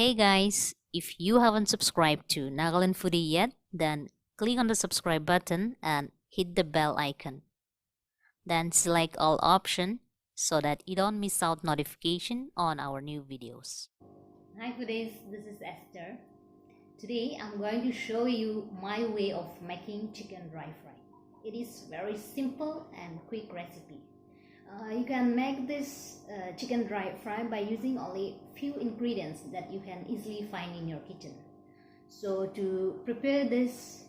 Hey guys, if you haven't subscribed to Nagaland Foodie yet, then click on the subscribe button and hit the bell icon. Then select all option so that you don't miss out notification on our new videos. Hi foodies, this is Esther. Today I'm going to show you my way of making chicken dry fry. It is very simple and quick recipe. You can make this chicken dry fry by using only few ingredients that you can easily find in your kitchen. So to prepare this,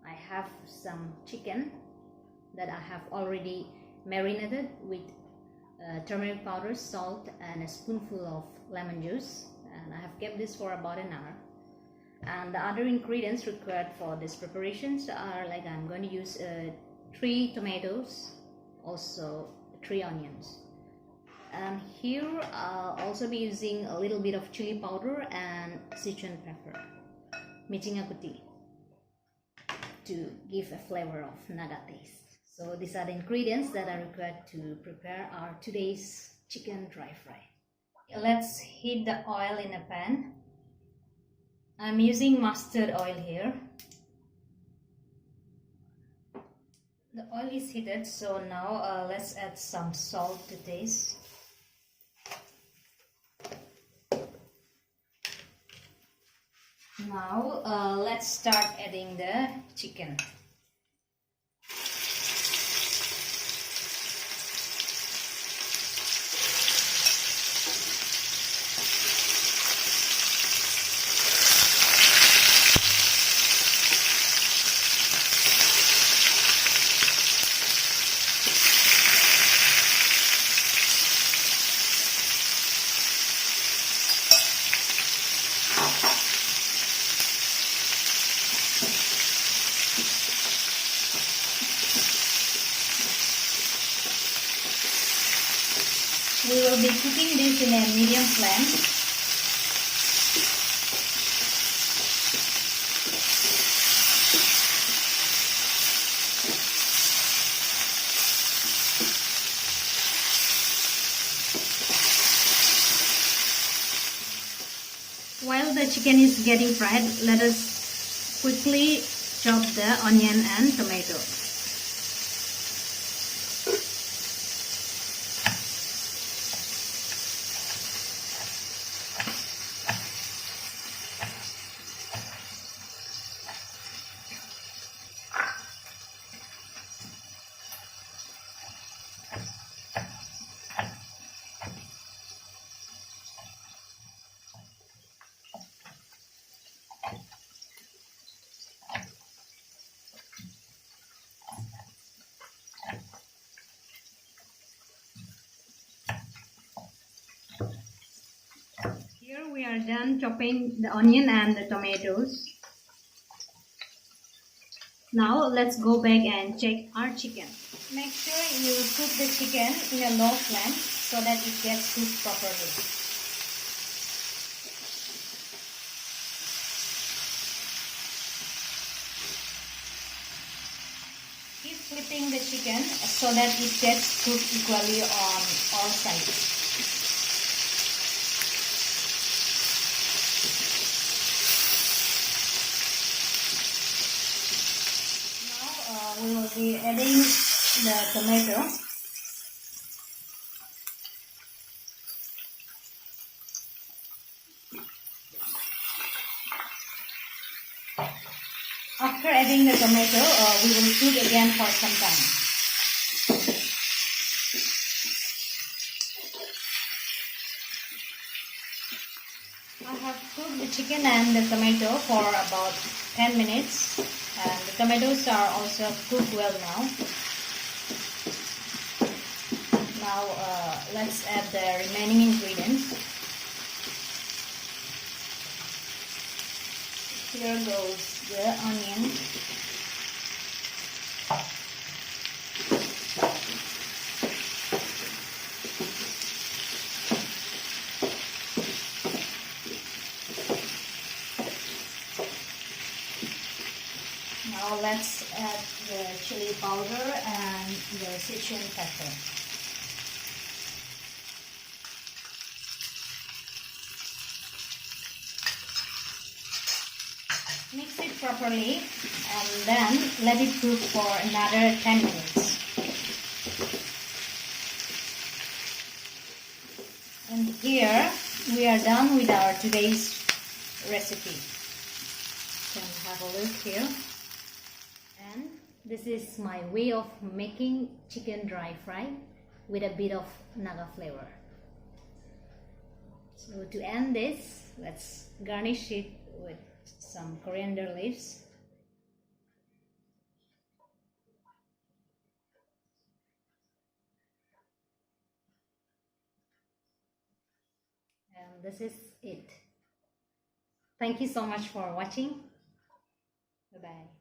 I have some chicken that I have already marinated with turmeric powder, salt and a spoonful of lemon juice, and I have kept this for about an hour. And the other ingredients required for this preparations are like I'm going to use 3 tomatoes, also 3 onions, and here I'll also be using a little bit of chili powder and Sichuan pepper, Mircha putih, to give a flavor of Naga taste. So these are the ingredients that are required to prepare our today's chicken dry fry. Let's heat the oil in a pan. I'm using mustard oil here. The oil is heated, so now let's add some salt to taste. Now let's start adding the chicken. We will be cooking this in a medium flame. While the chicken is getting fried, let us quickly chop the onion and tomato. Here we are done chopping the onion and the tomatoes. Now let's go back and check our chicken. Make sure you cook the chicken in a low flame so that it gets cooked properly. Keep flipping the chicken so that it gets cooked equally on all sides. We will be adding the tomato. After adding the tomato, we will cook again for some time. I have cooked the chicken and the tomato for about 10 minutes. And the tomatoes are also cooked well now. Now let's add the remaining ingredients. Here goes the onion. Now let's add the chili powder and the Sichuan pepper. properly and then let it cook for another 10 minutes. And here we are done with our today's recipe. You can have a look here. And this is my way of making chicken dry fry with a bit of Naga flavor. So to end this, let's garnish it with some coriander leaves. And this is it. Thank you so much for watching. Bye-bye.